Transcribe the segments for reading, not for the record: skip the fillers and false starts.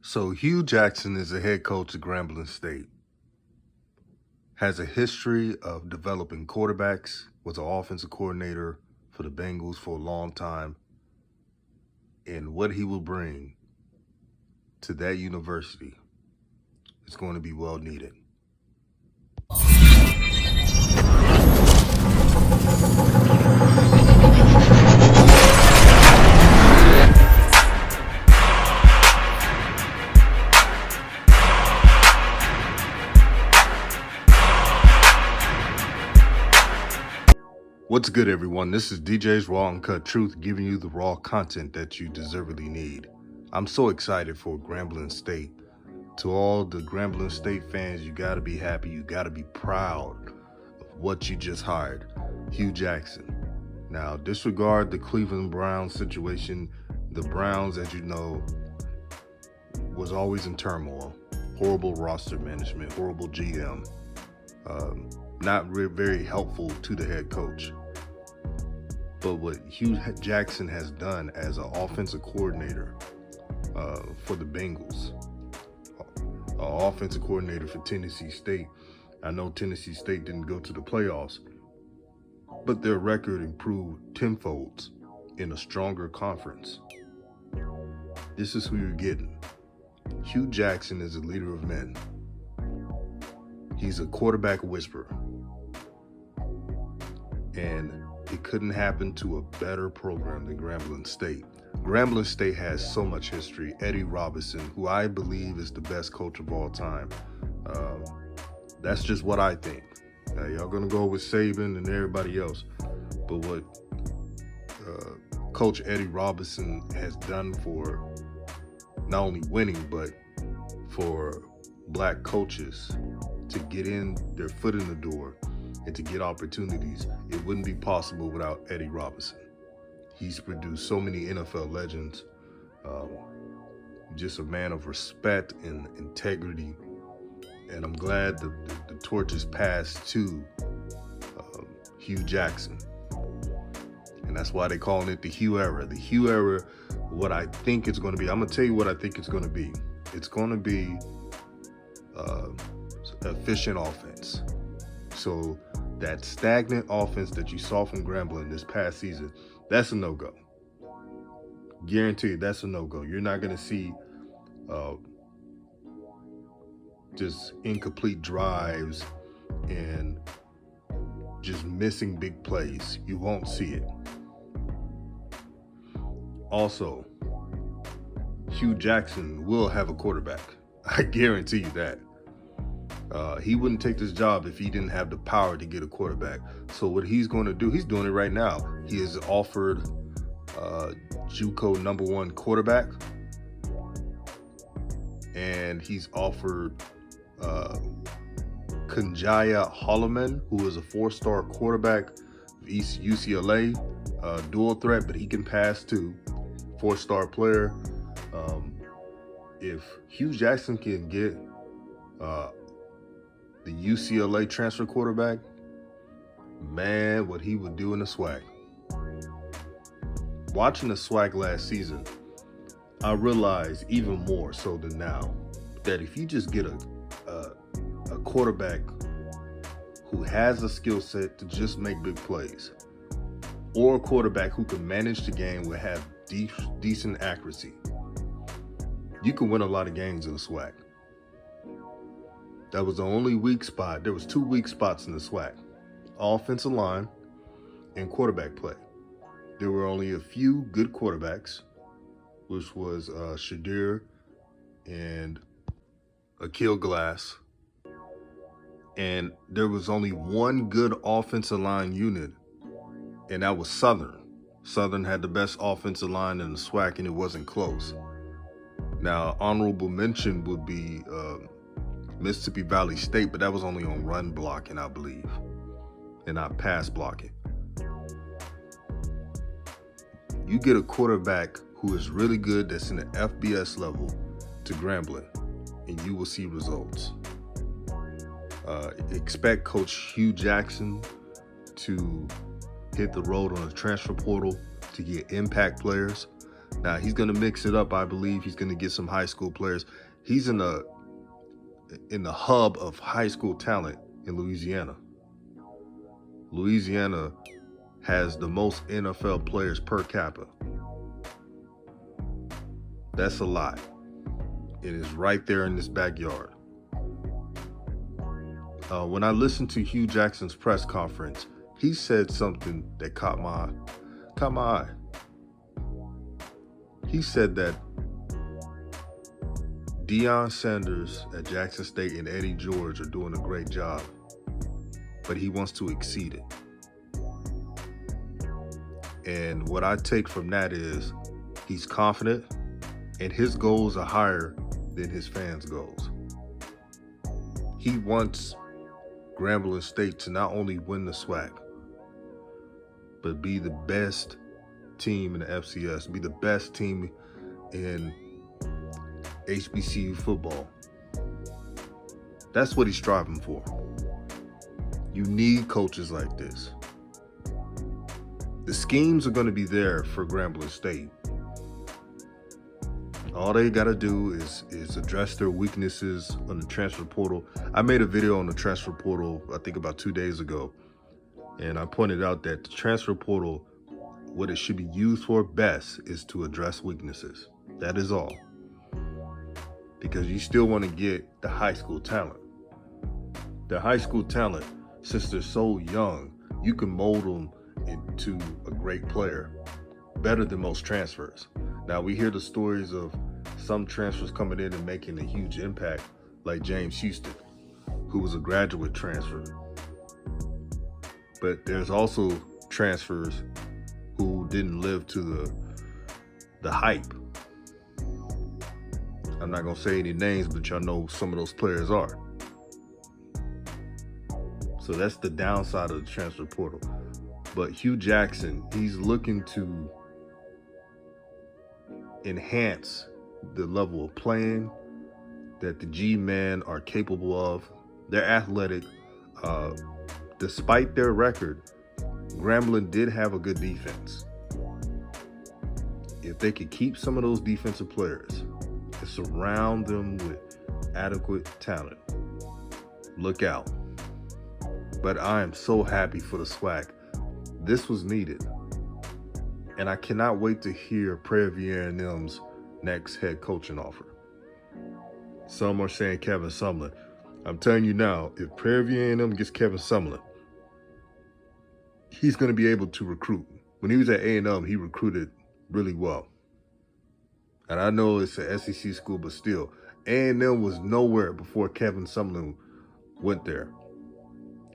So Hugh Jackson is the head coach at Grambling State. Has a history of developing quarterbacks, was an offensive coordinator for the Bengals for a long time. And what he will bring to that university is going to be well needed. What's good, everyone? This is DJ's Raw and Cut Truth, giving you the raw content that you deservedly need. I'm so excited for Grambling State. To all the Grambling State fans, you got to be happy. You got to be proud of what you just hired, Hugh Jackson. Now, disregard the Cleveland Browns situation. The Browns, as you know, was always in turmoil. Horrible roster management, horrible GM. Not very helpful to the head coach. But what Hugh Jackson has done as an offensive coordinator for the Bengals, offensive coordinator for Tennessee State. I know Tennessee State didn't go to the playoffs, but their record improved tenfold in a stronger conference. This is who you're getting. Hugh Jackson is a leader of men. He's a quarterback whisperer. And it couldn't happen to a better program than Grambling State. Grambling State has so much history. Eddie Robinson, who I believe is the best coach of all time. That's just what I think. Y'all gonna go with Saban and everybody else. But what Coach Eddie Robinson has done for not only winning, but for black coaches to get in their foot in the door and to get opportunities, it wouldn't be possible without Eddie Robinson. He's produced so many NFL legends, just a man of respect and integrity. And I'm glad the torch is passed to Hugh Jackson. And that's why they're calling it the Hugh era. The Hugh era, what I think it's going to be, I'm going to tell you what I think it's going to be. It's going to be efficient offense. So that stagnant offense that you saw from Grambling this past season, that's a no-go. Guaranteed, that's a no-go. You're not going to see just incomplete drives and just missing big plays. You won't see it. Also, Hugh Jackson will have a quarterback. I guarantee you that. He wouldn't take this job if he didn't have the power to get a quarterback. So what he's going to do, he's doing it right now. He has offered JUCO #1 quarterback, and he's offered Kunjaya Holloman, who is a 4-star quarterback of UCLA, dual threat, but he can pass too. 4-star player. If Hugh Jackson can get the UCLA transfer quarterback, man, what he would do in the Swac. Watching the Swac last season, I realized even more so than now that if you just get a quarterback who has a skill set to just make big plays, or a quarterback who can manage the game will have decent accuracy, you can win a lot of games in the Swac. That was the only weak spot. There was 2 weak spots in the Swac: offensive line and quarterback play. There were only a few good quarterbacks, which was Shadir and Akil Glass. And there was only one good offensive line unit, and that was Southern. Southern had the best offensive line in the Swac, and it wasn't close. Now, honorable mention would be Mississippi Valley State, but that was only on run blocking, I believe, and not pass blocking. You get a quarterback who is really good, that's in the FBS level, to Grambling, and you will see results. Expect Coach Hugh Jackson to hit the road on the transfer portal to get impact players. Now he's going to mix it up. I believe he's going to get some high school players. He's in the hub of high school talent in Louisiana. Louisiana has the most NFL players per capita. That's a lot. It is right there in this backyard. When I listened to Hugh Jackson's press conference, he said something that caught my eye. He said that Deion Sanders at Jackson State and Eddie George are doing a great job, but he wants to exceed it. And what I take from that is he's confident and his goals are higher than his fans' goals. He wants Grambling State to not only win the Swac, but be the best team in the FCS, be the best team in HBCU football. That's what he's striving for. You need coaches like this. The schemes are going to be there for Grambling State. All they got to do is address their weaknesses on the transfer portal. I made a video on the transfer portal, I think about 2 days ago, and I pointed out that the transfer portal, what it should be used for best is to address weaknesses. That is all. Because you still want to get the high school talent. The high school talent, since they're so young, you can mold them into a great player, better than most transfers. Now, we hear the stories of some transfers coming in and making a huge impact, like James Houston, who was a graduate transfer. But there's also transfers who didn't live to the hype. I'm not going to say any names, but y'all know some of those players are. So that's the downside of the transfer portal. But Hugh Jackson, he's looking to enhance the level of playing that the G-men are capable of. They're athletic. Despite their record, Grambling did have a good defense. If they could keep some of those defensive players and surround them with adequate talent, look out. But I am so happy for the Swac. This was needed. And I cannot wait to hear Prairie A&M's next head coaching offer. Some are saying Kevin Sumlin. I'm telling you now, if Prairie A&M gets Kevin Sumlin, he's going to be able to recruit. When he was at A&M, he recruited really well. And I know it's an SEC school, but still, A&M was nowhere before Kevin Sumlin went there.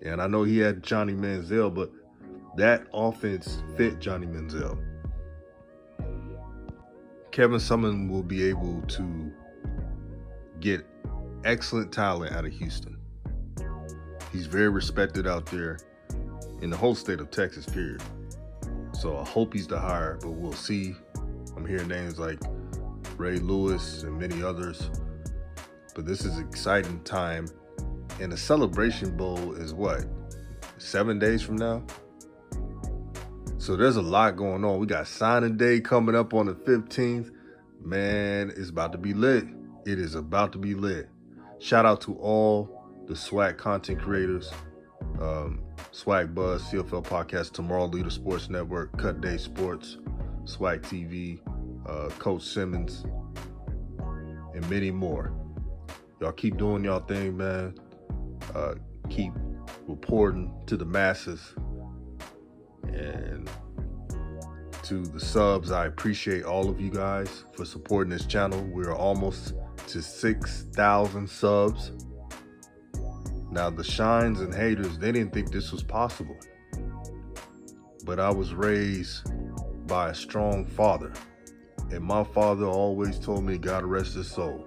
And I know he had Johnny Manziel, but that offense fit Johnny Manziel. Kevin Sumlin will be able to get excellent talent out of Houston. He's very respected out there in the whole state of Texas, period. So I hope he's the hire, but we'll see. I'm hearing names like Ray Lewis and many others. But this is an exciting time. And the Celebration Bowl is what? 7 days from now? So there's a lot going on. We got signing day coming up on the 15th. Man, it's about to be lit. It is about to be lit. Shout out to all the Swac content creators. Swac Buzz, CFL Podcast, Tomorrow Leader Sports Network, Cut Day Sports, Swac TV, Coach Simmons, and many more. Y'all keep doing y'all thing, man. Keep reporting to the masses. And to the subs, I appreciate all of you guys for supporting this channel. We're almost to 6,000 subs. Now, the shines and haters, they didn't think this was possible. But I was raised by a strong father. And my father always told me, God rest his soul,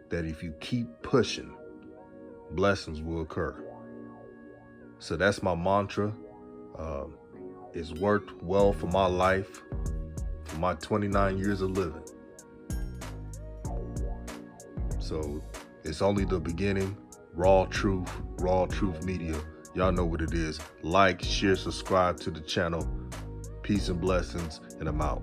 that if you keep pushing, blessings will occur. So that's my mantra. It's worked well for my life, for my 29 years of living. So it's only the beginning. Raw Truth Media. Y'all know what it is. Like, share, subscribe to the channel. Peace and blessings, and I'm out.